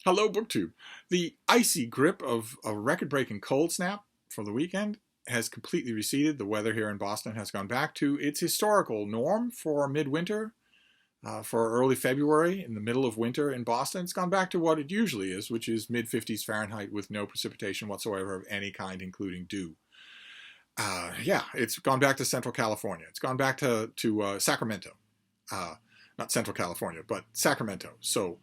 Hello, Booktube. The icy grip of a record-breaking cold snap for the weekend has completely receded. The weather here in Boston has gone back to its historical norm for midwinter, for early February, in the middle of winter in Boston. It's gone back to what it usually is, which is mid-50s Fahrenheit with no precipitation whatsoever of any kind, including dew. Yeah, it's gone back to Central California. It's gone back to Sacramento. Not Central California, but Sacramento. So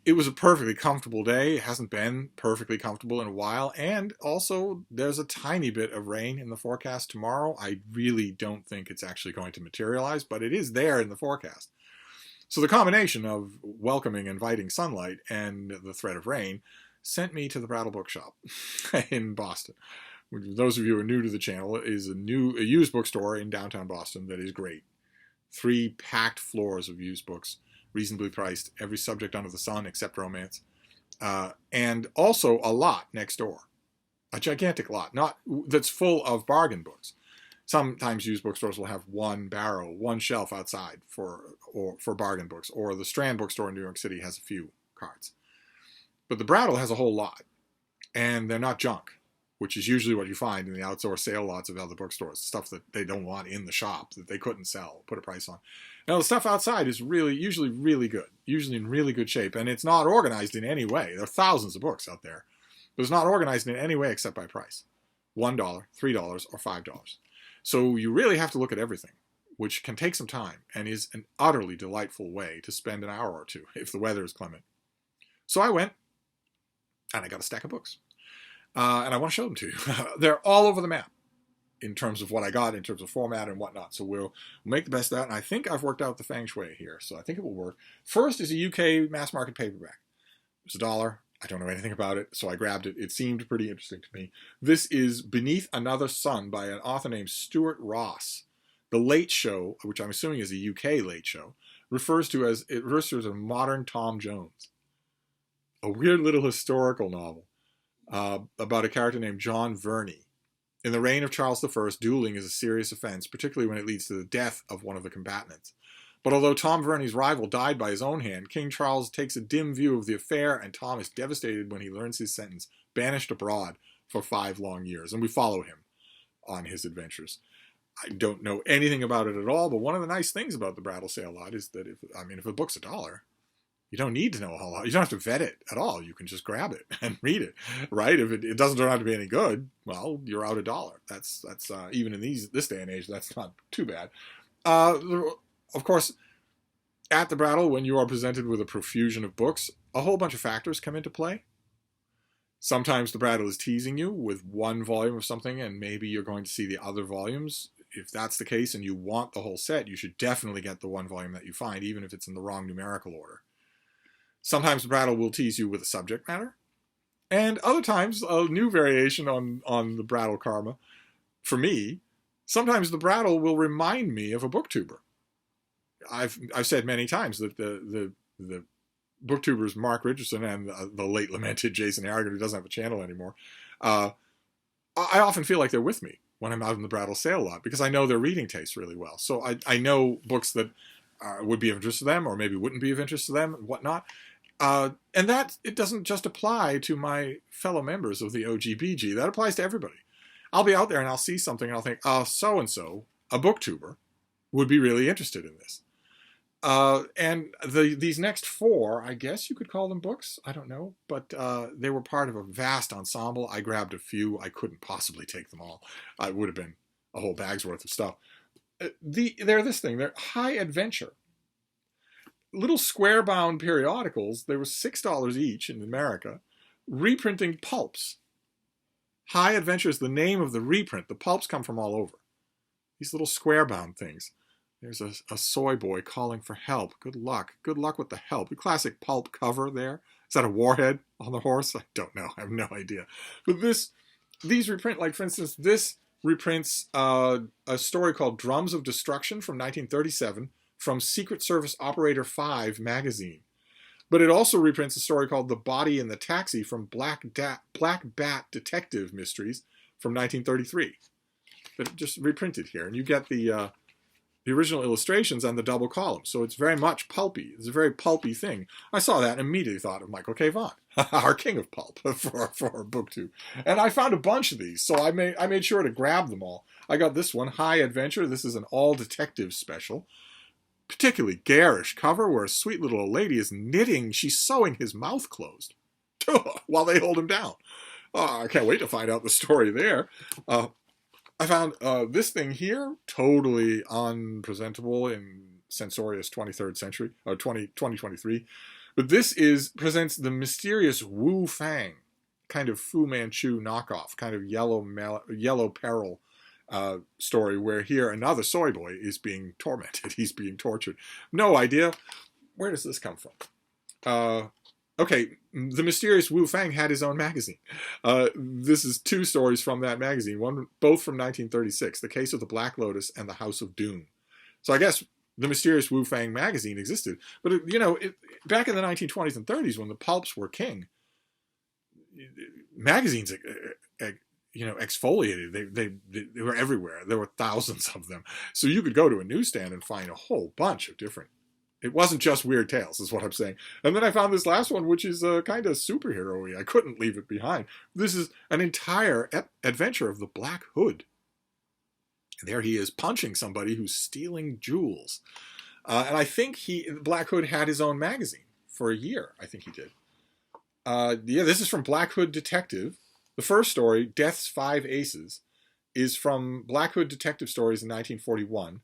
it was a perfectly comfortable day. It hasn't been perfectly comfortable in a while. And also, there's a tiny bit of rain in the forecast tomorrow. I really don't think it's actually going to materialize, but it is there in the forecast. So the combination of welcoming, inviting sunlight and the threat of rain sent me to the Brattle Bookshop in Boston. Those of you who are new to the channel, is a used bookstore in downtown Boston that is great. 3 packed floors of used books, reasonably priced, every subject under the sun except romance, and also a lot next door, a gigantic lot, that's full of bargain books. Sometimes used bookstores will have one barrow, one shelf outside for bargain books, or the Strand bookstore in New York City has a few carts. But the Brattle has a whole lot, and they're not junk, which is usually what you find in the outdoor sale lots of other bookstores, stuff that they don't want in the shop, that they couldn't sell, put a price on. Now, the stuff outside is usually really good, usually in really good shape, and it's not organized in any way. There are thousands of books out there, but it's not organized in any way except by price. $1, $3, or $5. So you really have to look at everything, which can take some time and is an utterly delightful way to spend an hour or two if the weather is clement. So I went, and I got a stack of books. And I want to show them to you. They're all over the map in terms of what I got, in terms of format and whatnot. So we'll make the best of that. And I think I've worked out the feng shui here, so I think it will work. First is a UK mass market paperback. It's $1. I don't know anything about it, so I grabbed it. It seemed pretty interesting to me. This is Beneath Another Sun by an author named Stuart Ross. The Late Show, which I'm assuming is a UK Late Show, refers to as a modern Tom Jones. A weird little historical novel. About a character named John Verney. In the reign of Charles I, dueling is a serious offense, particularly when it leads to the death of one of the combatants. But although Tom Verney's rival died by his own hand, King Charles takes a dim view of the affair, and Tom is devastated when he learns his sentence, banished abroad for 5 long years. And we follow him on his adventures. I don't know anything about it at all, but one of the nice things about the Brattle sale lot is that if a book's $1, you don't need to know a whole lot. You don't have to vet it at all. You can just grab it and read it, right? If it doesn't turn out to be any good, well, you're out $1. That's even in this day and age, that's not too bad. Of course, at the Brattle, when you are presented with a profusion of books, a whole bunch of factors come into play. Sometimes the Brattle is teasing you with one volume of something, and maybe you're going to see the other volumes. If that's the case and you want the whole set, you should definitely get the one volume that you find, even if it's in the wrong numerical order. Sometimes the Brattle will tease you with a subject matter, and other times a new variation on the Brattle karma. For me, sometimes the Brattle will remind me of a booktuber. I've said many times that the booktubers Mark Richardson and the late lamented Jason Harrigan, who doesn't have a channel anymore, I often feel like they're with me when I'm out in the Brattle sale lot because I know their reading tastes really well. So I know books that would be of interest to them or maybe wouldn't be of interest to them and whatnot. And that, it doesn't just apply to my fellow members of the OGBG. That applies to everybody. I'll be out there and I'll see something and I'll think, so-and-so, a booktuber, would be really interested in this. And these next 4, I guess you could call them books. I don't know. But they were part of a vast ensemble. I grabbed a few. I couldn't possibly take them all. It would have been a whole bag's worth of stuff. They're this thing. They're high adventure. Little square-bound periodicals, they were $6 each in America, reprinting pulps. High Adventure is the name of the reprint. The pulps come from all over. These little square-bound things. There's a soy boy calling for help. Good luck. Good luck with the help. The classic pulp cover there. Is that a warhead on the horse? I don't know. I have no idea. But these reprint, like for instance, this reprints a story called Drums of Destruction from 1937, from Secret Service Operator 5 magazine. But it also reprints a story called The Body in the Taxi from Black Bat Detective Mysteries from 1933. But just reprinted here. And you get the the original illustrations and the double column. So it's very much pulpy. It's a very pulpy thing. I saw that and immediately thought of Michael K. Vaughan, our king of pulp for Booktube. And I found a bunch of these, so I made sure to grab them all. I got this one, High Adventure. This is an all-detective special. Particularly garish cover where a sweet little old lady is knitting. She's sewing his mouth closed while they hold him down. I can't wait to find out the story there. I found this thing here, totally unpresentable in censorious 23rd century, or 2023. But this presents the mysterious Wu Fang, kind of Fu Manchu knockoff, kind of yellow peril story, where here another soy boy is being tormented. He's being tortured. No idea. Where does this come from? Okay, the mysterious Wu Fang had his own magazine. This is two stories from that magazine, both from 1936, The Case of the Black Lotus and The House of Doom. So I guess the mysterious Wu Fang magazine existed. But, back in the 1920s and 30s, when the pulps were king, magazines, exfoliated. They were everywhere. There were thousands of them. So you could go to a newsstand and find a whole bunch of different. It wasn't just weird tales, is what I'm saying. And then I found this last one, which is kind of superhero-y. I couldn't leave it behind. This is an entire adventure of the Black Hood. And there he is punching somebody who's stealing jewels. And I think Black Hood had his own magazine for a year. I think he did. This is from Black Hood Detective. The first story, Death's Five Aces, is from Black Hood Detective Stories in 1941.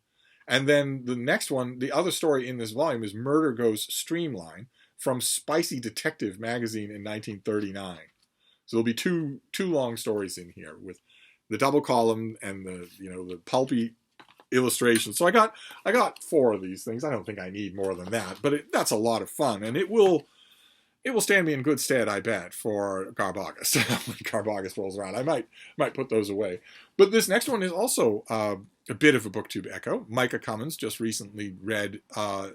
And then the next one, the other story in this volume is Murder Goes Streamline from Spicy Detective magazine in 1939. So there'll be two long stories in here with the double column and the pulpy illustrations. So I got 4 of these things. I don't think I need more than that, but that's a lot of fun, and it will stand me in good stead, I bet, for Garbagus. When Garbagus rolls around, I might put those away. But this next one is also a bit of a Booktube echo. Micah Cummins just recently read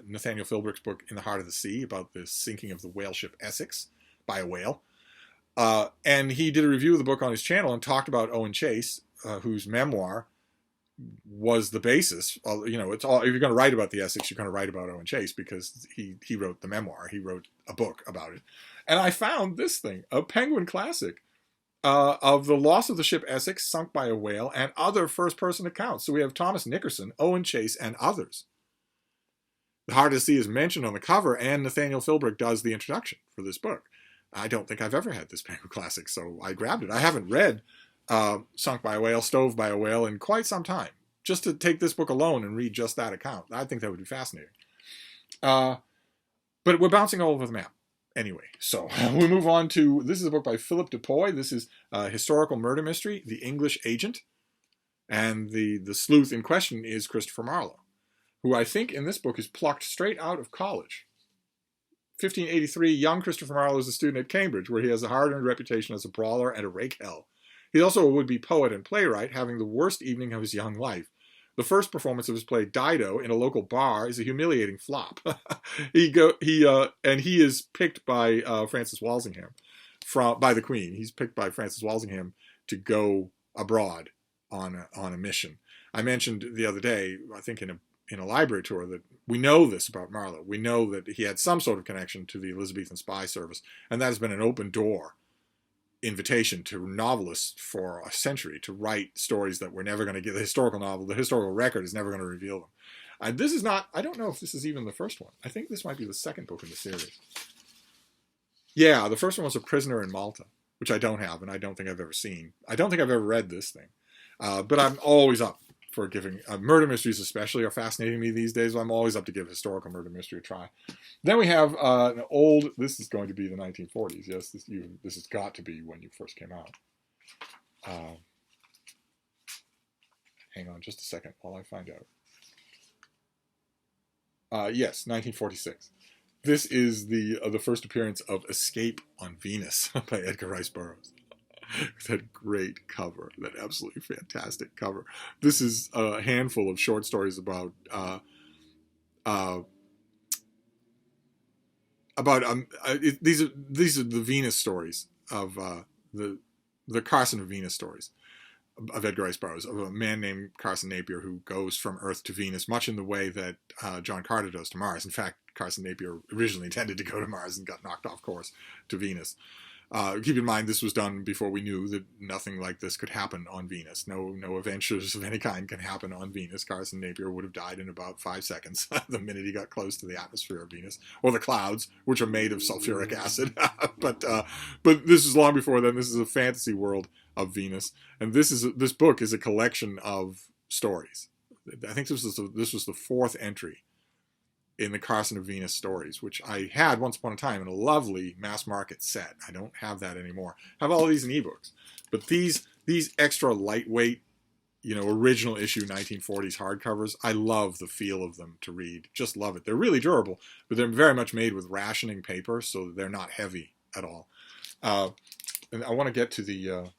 Nathaniel Philbrick's book In the Heart of the Sea about the sinking of the whale ship Essex by a whale. And he did a review of the book on his channel and talked about Owen Chase, whose memoir was the basis. It's all, if you're going to write about the Essex, you're going to write about Owen Chase because he wrote the memoir. He wrote a book about it. And I found this thing, a Penguin classic, of the loss of the ship Essex sunk by a whale and other first-person accounts. So we have Thomas Nickerson, Owen Chase, and others. The Heart of the Sea is mentioned on the cover, and Nathaniel Philbrick does the introduction for this book. I don't think I've ever had this Penguin classic, so I grabbed it. I haven't read Sunk by a Whale, Stove by a Whale in quite some time. Just to take this book alone and read just that account. I think that would be fascinating. But we're bouncing all over the map. Anyway, so we move on to, this is a book by Philip Dupuy. This is a historical murder mystery, The English Agent. And the sleuth in question is Christopher Marlowe, who I think in this book is plucked straight out of college. 1583, young Christopher Marlowe is a student at Cambridge, where he has a hard-earned reputation as a brawler and a rake hell. He's also a would-be poet and playwright, having the worst evening of his young life. The first performance of his play Dido in a local bar is a humiliating flop. He is picked by Frances Walsingham, by the Queen. He's picked by Frances Walsingham to go abroad on a mission. I mentioned the other day, I think in a library tour, that we know this about Marlowe. We know that he had some sort of connection to the Elizabethan spy service, and that has been an open door invitation to novelists for a century to write stories that we're never going to get. The historical novel, the historical record is never going to reveal them. This is not, I don't know if this is even the first one. I think this might be the second book in the series. Yeah, the first one was A Prisoner in Malta, which I don't have and I don't think I've ever seen. I don't think I've ever read this thing. But I'm always up for giving, murder mysteries especially are fascinating me these days. So I'm always up to give historical murder mystery a try. Then we have an old, this is going to be the 1940s. Yes, this has got to be when you first came out. Hang on just a second while I find out. Yes, 1946. This is the first appearance of Escape on Venus by Edgar Rice Burroughs. That great cover, that absolutely fantastic cover. This is a handful of short stories about these are the Venus stories of the Carson of Venus stories. of Edgar Rice Burroughs, of a man named Carson Napier who goes from Earth to Venus, much in the way that John Carter does to Mars. In fact, Carson Napier originally intended to go to Mars and got knocked off course to Venus. Keep in mind, this was done before we knew that nothing like this could happen on Venus. No adventures of any kind can happen on Venus. Carson Napier would have died in about 5 seconds the minute he got close to the atmosphere of Venus, or the clouds, which are made of sulfuric acid. but this is long before then. This is a fantasy world of Venus, and this book is a collection of stories. I think this was the 4th entry in the Carson of Venus stories, which I had once upon a time in a lovely mass market set. I don't have that anymore. I have all of these in ebooks. But these extra lightweight, original issue 1940s hardcovers, I love the feel of them to read. Just love it. They're really durable, but they're very much made with rationing paper, so they're not heavy at all. And I want to get to the...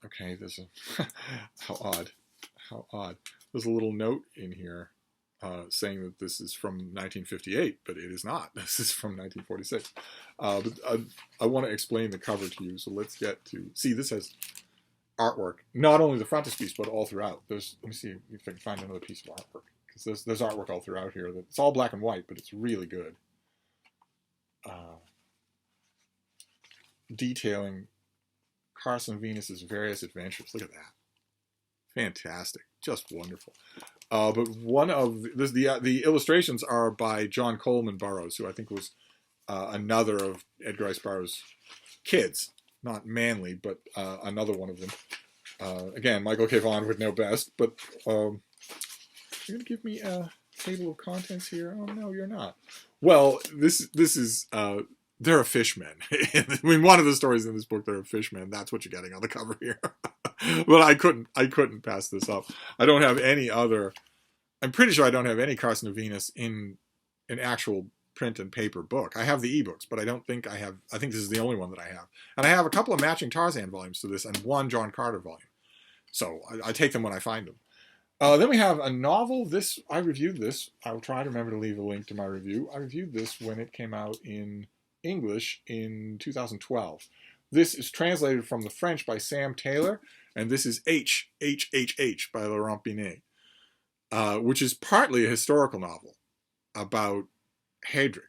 okay, there's a... How odd. How odd. There's a little note in here saying that this is from 1958, but it is not. This is from 1946. But I want to explain the cover to you, so let's get to... See, this has artwork, not only the frontispiece, but all throughout. Let me see if I can find another piece of artwork, because there's artwork all throughout here. It's all black and white, but it's really good. Detailing Carson Venus's various adventures. Look at that. Fantastic. Just wonderful. But one of the illustrations are by John Coleman Burroughs, who I think was another of Edgar Rice Burroughs' kids. Not Manly, but another one of them. Again, Michael K. Vaughan would know best, but you're going to give me a table of contents here? Oh, no, you're not. Well, this is... They're a fishmen. I mean, one of the stories in this book, they're a fishmen. That's what you're getting on the cover here. But I couldn't pass this up. I don't have any other... I'm pretty sure I don't have any Carson of Venus in an actual print and paper book. I have the ebooks, but I don't think I have... I think this is the only one that I have. And I have a couple of matching Tarzan volumes to this and one John Carter volume. So I take them when I find them. Then we have a novel. I reviewed this. I will try to remember to leave a link to my review. I reviewed this when it came out in English in 2012. This is translated from the French by Sam Taylor, and this is H by Laurent Binet, which is partly a historical novel about Heydrich,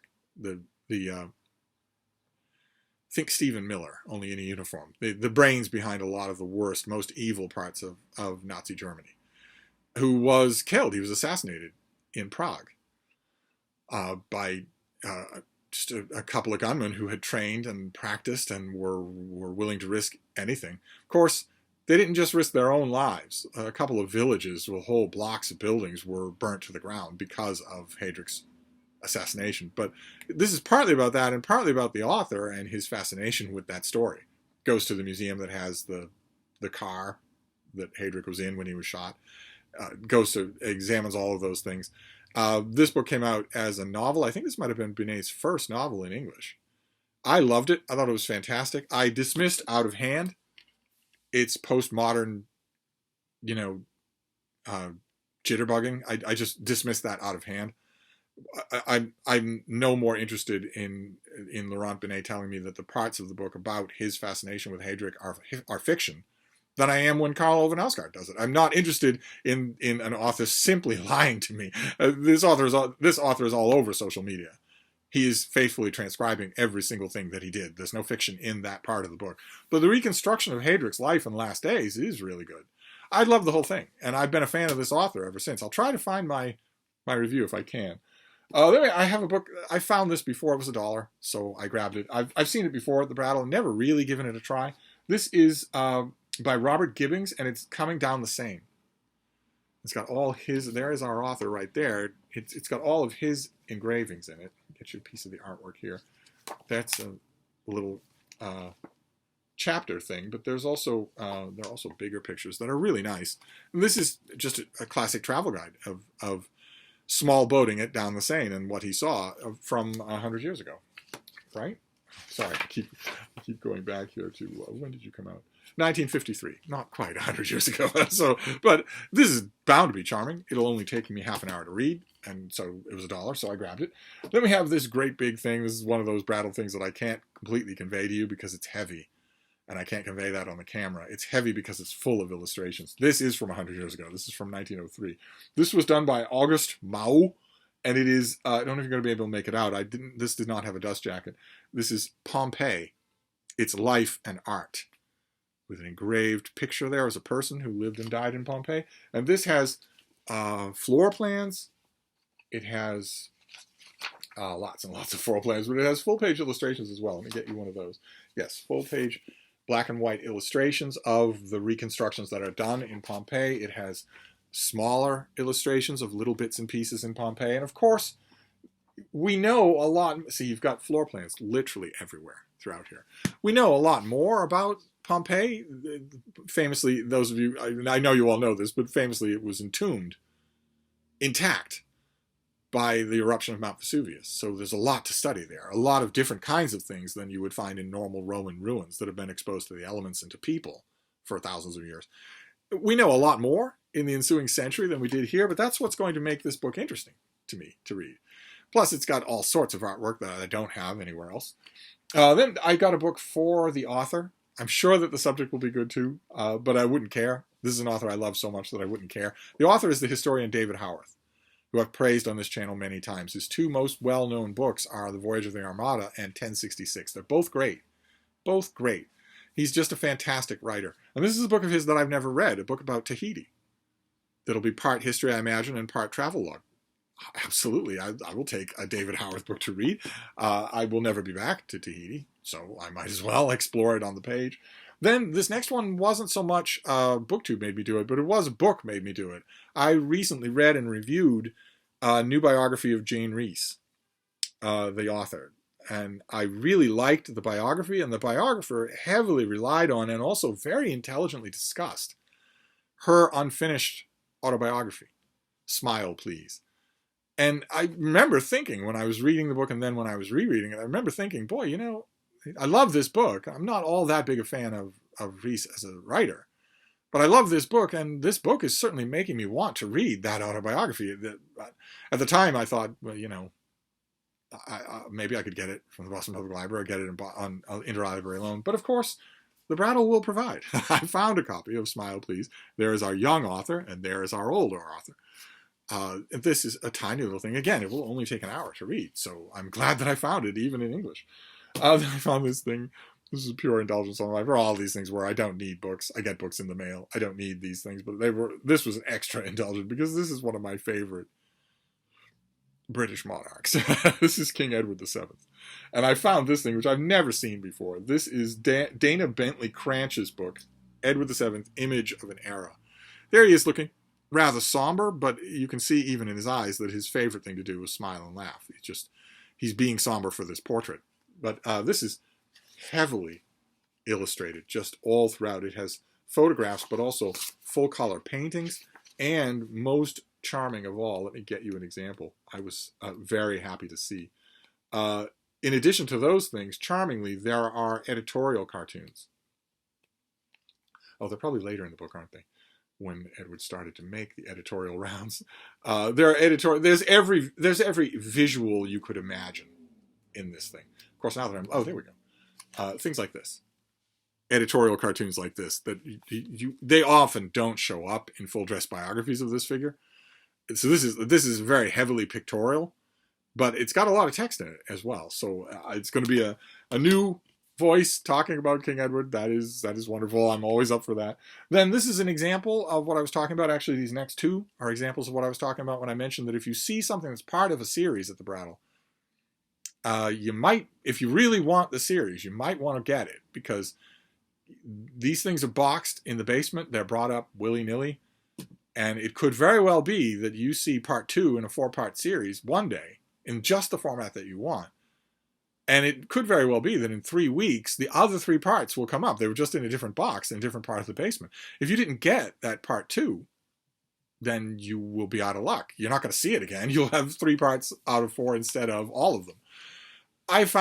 think Stephen Miller, only in a uniform, the brains behind a lot of the worst, most evil parts of Nazi Germany, who was killed. He was assassinated in Prague by just a couple of gunmen who had trained and practiced and were willing to risk anything. Of course, they didn't just risk their own lives. A couple of villages with whole blocks of buildings were burnt to the ground because of Heydrich's assassination. But this is partly about that and partly about the author and his fascination with that story. Goes to the museum that has the car that Heydrich was in when he was shot. Examines all of those things. This book came out as a novel. I think this might have been Binet's first novel in English. I loved it. I thought it was fantastic. I dismissed out of hand its postmodern, jitterbugging. I just dismissed that out of hand. I'm no more interested in Laurent Binet telling me that the parts of the book about his fascination with Heydrich are fiction than I am when Karl Ove Knausgaard does it. I'm not interested in an author simply lying to me. This author is all over social media. He is faithfully transcribing every single thing that he did. There's no fiction in that part of the book. But the reconstruction of Heydrich's life and last days is really good. I love the whole thing, and I've been a fan of this author ever since. I'll try to find my review if I can. Anyway, I have a book. I found this before it was $1, so I grabbed it. I've seen it before at the Brattle, never really given it a try. This is by Robert Gibbings, and it's Coming Down the Seine. It's got all his, there is our author right there. It's got all of his engravings in it. I'll get you a piece of the artwork here. That's a little chapter thing, but there are also bigger pictures that are really nice. And this is just a classic travel guide of small boating it down the Seine and what he saw from 100 years ago, right? Sorry, I keep going back here to when did you come out? 1953, not quite 100 years ago. But this is bound to be charming. It'll only take me half an hour to read. And so it was $1, so I grabbed it. Then we have this great big thing. This is one of those Brattle things that I can't completely convey to you because it's heavy. And I can't convey that on the camera. It's heavy because it's full of illustrations. This is from 100 years ago. This is from 1903. This was done by August Mau, and it is, I don't know if you're going to be able to make it out. This did not have a dust jacket. This is Pompeii. It's life and art, with an engraved picture there as a person who lived and died in Pompeii. And this has floor plans. It has lots and lots of floor plans, but it has full-page illustrations as well. Let me get you one of those. Yes, full-page black and white illustrations of the reconstructions that are done in Pompeii. It has smaller illustrations of little bits and pieces in Pompeii. And of course, we know a lot. See, you've got floor plans literally everywhere throughout here. We know a lot more about Pompeii. Famously, those of you, I know you all know this, but famously it was entombed, intact, by the eruption of Mount Vesuvius. So there's a lot to study there, a lot of different kinds of things than you would find in normal Roman ruins that have been exposed to the elements and to people for thousands of years. We know a lot more in the ensuing century than we did here, but that's what's going to make this book interesting to me to read. Plus, it's got all sorts of artwork that I don't have anywhere else. Then I got a book for the author. I'm sure that the subject will be good too, but I wouldn't care. This is an author I love so much that I wouldn't care. The author is the historian David Howarth, who I've praised on this channel many times. His two most well-known books are The Voyage of the Armada and 1066. They're both great. Both great. He's just a fantastic writer. And this is a book of his that I've never read, a book about Tahiti. That'll be part history, I imagine, and part travelogue. Absolutely. I will take a David Howarth book to read. I will never be back to Tahiti, so I might as well explore it on the page. Then this next one wasn't so much Booktube made me do it, but it was a book made me do it. I recently read and reviewed a new biography of Jane Rhys, the author. And I really liked the biography, and the biographer heavily relied on and also very intelligently discussed her unfinished autobiography, Smile, Please. And I remember thinking when I was reading the book and then when I was rereading it, I remember thinking, boy, you know, I love this book. I'm not all that big a fan of Rhys as a writer, but I love this book, and this book is certainly making me want to read that autobiography. At the time, I thought, well, you know, maybe I could get it from the Boston Public Library or get it on interlibrary loan. But of course, the Brattle will provide. I found a copy of Smile, Please. There is our young author, and there is our older author. This is a tiny little thing. Again, it will only take an hour to read, so I'm glad that I found it, even in English. Then I found this thing. This is pure indulgence on life. There are all these things where I don't need books. I get books in the mail. I don't need these things, but this was an extra indulgent because this is one of my favorite British monarchs. This is King Edward VII. And I found this thing, which I've never seen before. This is Dana Bentley Cranch's book, Edward VII, Image of an Era. There he is looking rather somber, but you can see even in his eyes that his favorite thing to do was smile and laugh. He's being somber for this portrait. But this is heavily illustrated just all throughout. It has photographs, but also full-color paintings, and most charming of all, let me get you an example I was very happy to see. In addition to those things, charmingly, there are editorial cartoons. Oh, they're probably later in the book, aren't they? When Edward started to make the editorial rounds. There's every visual you could imagine in this thing. Of course, now that there we go. Things like this. Editorial cartoons like this that they often don't show up in full dress biographies of this figure. So this is very heavily pictorial, but it's got a lot of text in it as well. So it's going to be a new voice talking about King Edward. That is wonderful. I'm always up for that. Then this is an example of what I was talking about. Actually, these next two are examples of what I was talking about when I mentioned that if you see something that's part of a series at the Brattle, you might, if you really want the series, you might want to get it, because these things are boxed in the basement. They're brought up willy-nilly. And it could very well be that you see part 2 in a 4-part series one day in just the format that you want. And it could very well be that in 3 weeks, the other 3 parts will come up. They were just in a different box in a different part of the basement. If you didn't get that part 2, then you will be out of luck. You're not going to see it again. You'll have 3 parts out of 4 instead of all of them. I've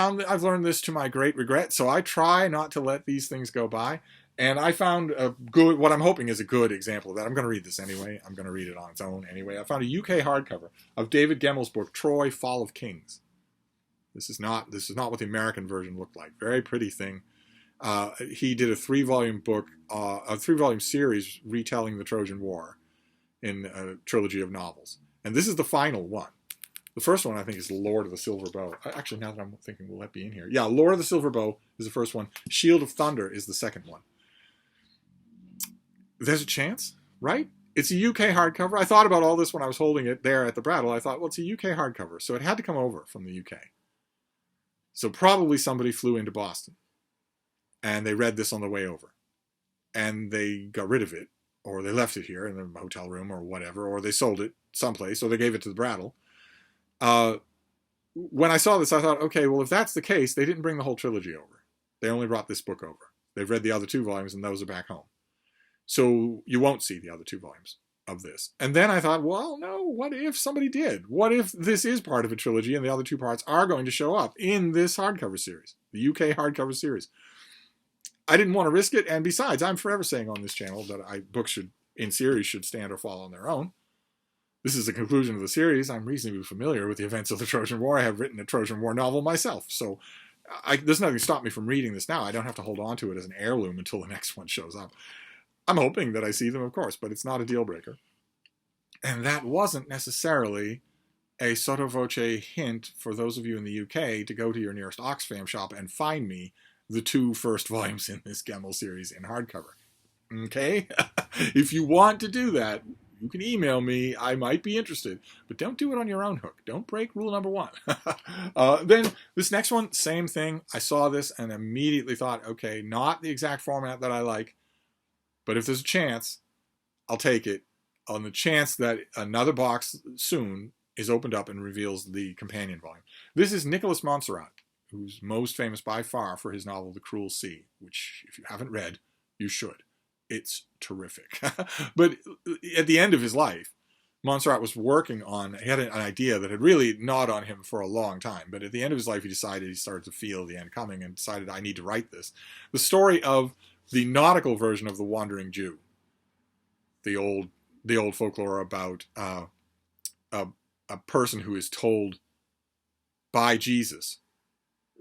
learned this to my great regret, so I try not to let these things go by. And I found what I'm hoping is a good example of that. I'm going to read this anyway. I'm going to read it on its own anyway. I found a UK hardcover of David Gemmell's book, Troy, Fall of Kings. This is not what the American version looked like. Very pretty thing. He did a 3-volume book, a 3-volume series retelling the Trojan War in a trilogy of novels. And this is the final one. The first one, I think, is Lord of the Silver Bow. Actually, now that I'm thinking, will that be in here? Yeah, Lord of the Silver Bow is the first one. Shield of Thunder is the second one. There's a chance, right? It's a UK hardcover. I thought about all this when I was holding it there at the Brattle. I thought, well, it's a UK hardcover, so it had to come over from the UK. So probably somebody flew into Boston, and they read this on the way over. And they got rid of it, or they left it here in the hotel room or whatever, or they sold it someplace, or they gave it to the Brattle. When I saw this, I thought, okay, well, if that's the case, they didn't bring the whole trilogy over. They only brought this book over. They've read the other 2 volumes, and those are back home. So you won't see the other 2 volumes of this. And then I thought, well, no, what if somebody did? What if this is part of a trilogy and the other 2 parts are going to show up in this hardcover series, the UK hardcover series? I didn't want to risk it, and besides, I'm forever saying on this channel that books in series should stand or fall on their own. This is the conclusion of the series. I'm reasonably familiar with the events of the Trojan War. I have written a Trojan War novel myself, so there's nothing to stop me from reading this now. I don't have to hold on to it as an heirloom until the next one shows up. I'm hoping that I see them, of course, but it's not a deal breaker. And that wasn't necessarily a sotto voce hint for those of you in the UK to go to your nearest Oxfam shop and find me the 2 first volumes in this Gemmell series in hardcover. Okay? If you want to do that, you can email me. I might be interested. But don't do it on your own hook. Don't break rule number 1. Then this next one, same thing. I saw this and immediately thought, okay, not the exact format that I like, but if there's a chance, I'll take it. On the chance that another box soon is opened up and reveals the companion volume. This is Nicholas Montserrat, who's most famous by far for his novel The Cruel Sea, which, if you haven't read, you should. It's terrific. But at the end of his life, Montserrat was working on, he had an idea that had really gnawed on him for a long time, but at the end of his life he started to feel the end coming and decided, I need to write this. The story of the nautical version of The Wandering Jew, the old folklore about a person who is told by Jesus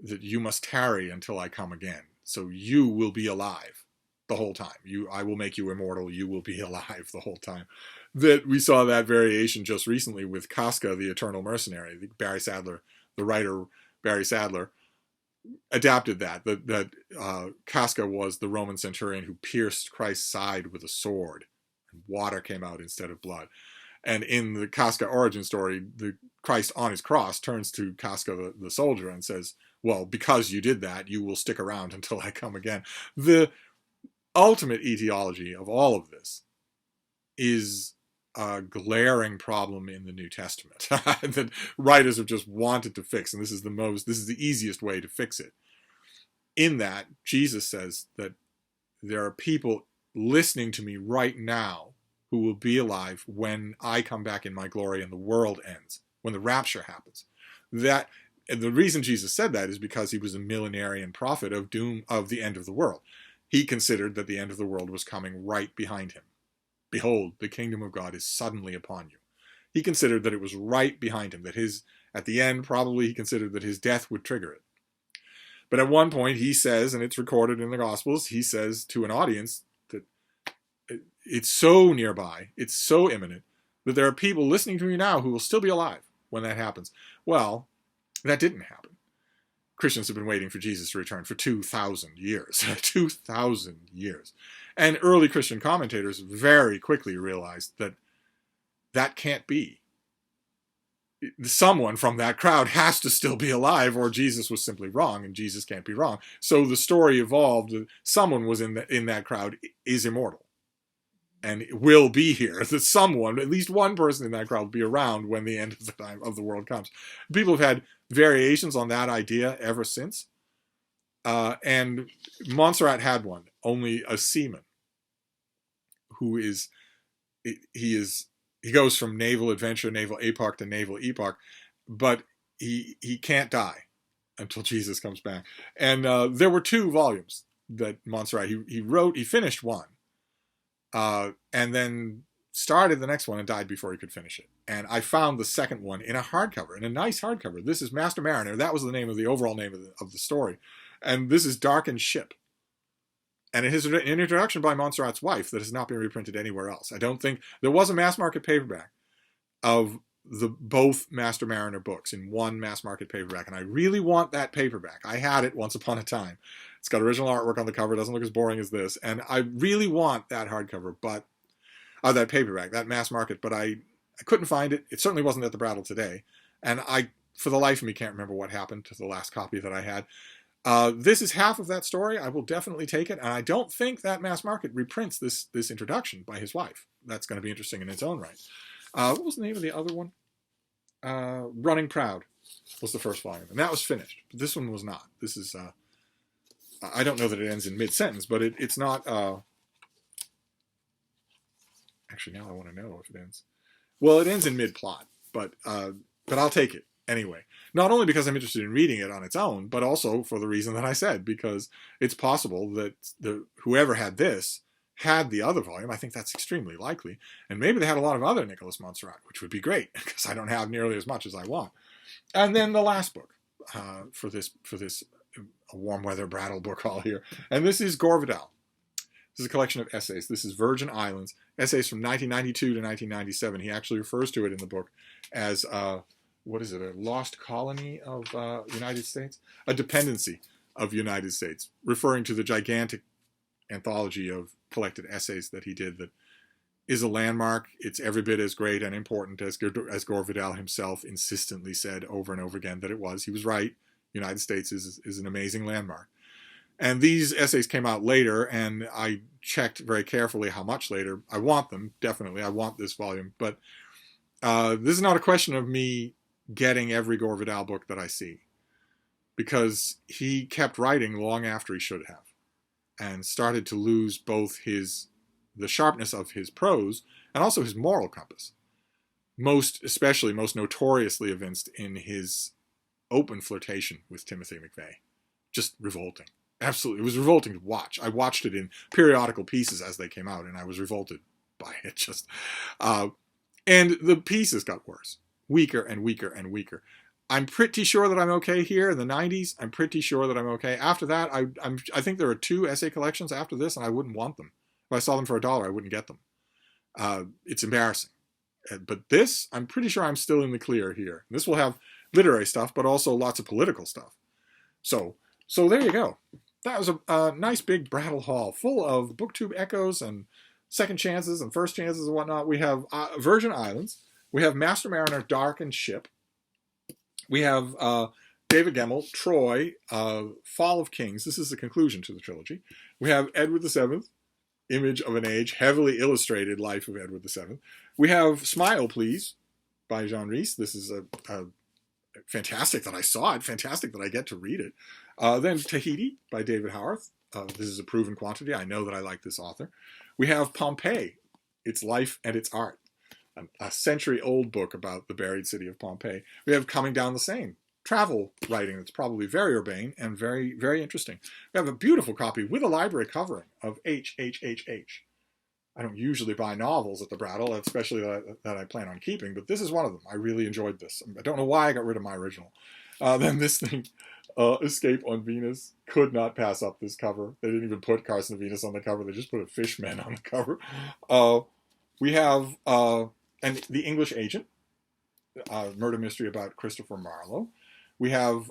that you must tarry until I come again, so you will be alive the whole time. I will make you immortal. You will be alive the whole time. That we saw that variation just recently with Casca, the Eternal Mercenary. The writer Barry Sadler, adapted that Casca was the Roman centurion who pierced Christ's side with a sword, and water came out instead of blood. And in the Casca origin story, the Christ on his cross turns to Casca, the soldier, and says, well, because you did that, you will stick around until I come again. The ultimate etiology of all of this is a glaring problem in the New Testament that writers have just wanted to fix, and this is the easiest way to fix it. In that, Jesus says that there are people listening to me right now who will be alive when I come back in my glory and the world ends, when the rapture happens. And the reason Jesus said that is because he was a millenarian prophet of doom, of the end of the world. He considered that the end of the world was coming right behind him. Behold, the kingdom of God is suddenly upon you. He considered that it was right behind him, that at the end, probably he considered that his death would trigger it. But at one point he says, and it's recorded in the Gospels, he says to an audience that it's so nearby, it's so imminent, that there are people listening to me now who will still be alive when that happens. Well, that didn't happen. Christians have been waiting for Jesus to return for 2,000 years. 2,000 years. And early Christian commentators very quickly realized that that can't be. Someone from that crowd has to still be alive, or Jesus was simply wrong, and Jesus can't be wrong. So the story evolved. Someone was in that crowd is immortal and will be here. That someone, at least one person in that crowd, will be around when the end of the time of the world comes. People have had variations on that idea ever since. And Montserrat had one, only a seaman who he goes from naval adventure, naval epoch to naval epoch, but he can't die until Jesus comes back. And there were 2 volumes that Montserrat, he finished one, and then started the next one and died before he could finish it. And I found the second one in a hardcover, in a nice hardcover. This is Master Mariner. That was the name of the overall name of the story. And this is Darkened Ship. And it is an introduction by Montserrat's wife that has not been reprinted anywhere else. I don't think there was a mass market paperback of both Master Mariner books in one mass market paperback, and I really want that paperback. I had it once upon a time. It's got original artwork on the cover. It doesn't look as boring as this, and I really want that hardcover, but that paperback, that mass market. But I couldn't find it. It certainly wasn't at the Brattle today, and I, for the life of me, can't remember what happened to the last copy that I had. This is half of that story. I will definitely take it, and I don't think that mass market reprints this introduction by his wife. That's going to be interesting in its own right. What was the name of the other one? Running Proud was the first volume, and that was finished. But this one was not. This is, I don't know that it ends in mid-sentence, but it's not, actually now I want to know if it ends. Well, it ends in mid-plot, but I'll take it anyway. Not only because I'm interested in reading it on its own, but also for the reason that I said, because it's possible that whoever had this had the other volume. I think that's extremely likely. And maybe they had a lot of other Nicholas Montserrat, which would be great, because I don't have nearly as much as I want. And then the last book for this a warm weather Brattle book haul here. And this is Gore Vidal. This is a collection of essays. This is Virgin Islands, essays from 1992 to 1997. He actually refers to it in the book as, what is it, a lost colony of United States? A dependency of United States, referring to the gigantic anthology of collected essays that he did that is a landmark. It's every bit as great and important as Gore Vidal himself insistently said over and over again that it was. He was right. United States is an amazing landmark. And these essays came out later, and I checked very carefully how much later. I want them, definitely. I want this volume. But this is not a question of me getting every Gore Vidal book that I see, because he kept writing long after he should have, and started to lose both the sharpness of his prose and also his moral compass. Most notoriously evinced in his open flirtation with Timothy McVeigh. Just revolting. Absolutely. It was revolting to watch. I watched it in periodical pieces as they came out, and I was revolted by it. And the pieces got worse. Weaker and weaker and weaker. I'm pretty sure that I'm okay here in the 90s. I'm pretty sure that I'm okay. After that, I think there are 2 essay collections after this, and I wouldn't want them. If I saw them for $1, I wouldn't get them. It's embarrassing. But this, I'm pretty sure I'm still in the clear here. This will have literary stuff, but also lots of political stuff. So there you go. That was a nice big Brattle haul full of Booktube echoes and second chances and first chances and whatnot. We have Virgin Islands. We have Master Mariner, Darkened Ship. We have David Gemmell, Troy, Fall of Kings. This is the conclusion to the trilogy. We have Edward VII, Image of an Age, heavily illustrated life of Edward VII. We have Smile, Please, by Jean Rhys. This is a fantastic that I saw it, fantastic that I get to read it. Then Tahiti by David Howarth. This is a proven quantity. I know that I like this author. We have Pompeii, Its Life and Its Art, a century-old book about the buried city of Pompeii. We have Coming Down the Seine, travel writing that's probably very urbane and very, very interesting. We have a beautiful copy with a library covering of H. I don't usually buy novels at the Brattle, especially that I plan on keeping, but this is one of them. I really enjoyed this. I don't know why I got rid of my original. Then this thing, Escape on Venus, could not pass up this cover. They didn't even put Carson of Venus on the cover. They just put a fishman on the cover. We have and The English Agent, murder mystery about Christopher Marlowe. We have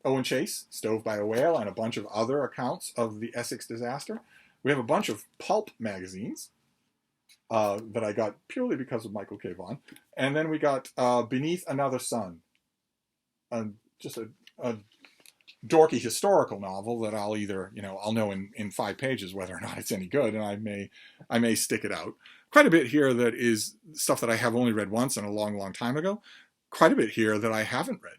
Owen Chase, Stove by a Whale, and a bunch of other accounts of the Essex disaster. We have a bunch of pulp magazines that I got purely because of Michael K. Vaughan. And then we got Beneath Another Sun, just a dorky historical novel that I'll either, I'll know in 5 pages whether or not it's any good, and I may stick it out. Quite a bit here that is stuff that I have only read once and a long, long time ago. Quite a bit here that I haven't read.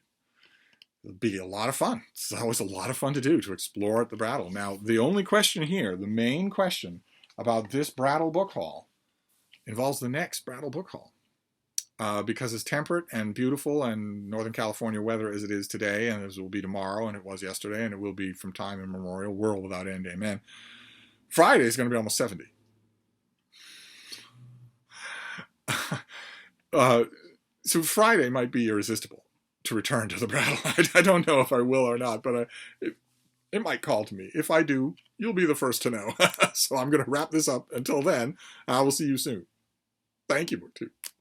It'll be a lot of fun. It's always a lot of fun to do, to explore at the Brattle. Now, the only question here, the main question about this Brattle book haul, involves the next Brattle book haul. because it's temperate and beautiful and Northern California weather as it is today, and as it will be tomorrow, and it was yesterday, and it will be from time immemorial, world without end, amen. Friday is going to be almost 70. So Friday might be irresistible to return to the Brattle. I don't know if I will or not, but it might call to me. If I do, you'll be the first to know. So I'm going to wrap this up. Until then, I will see you soon. Thank you, Booktube.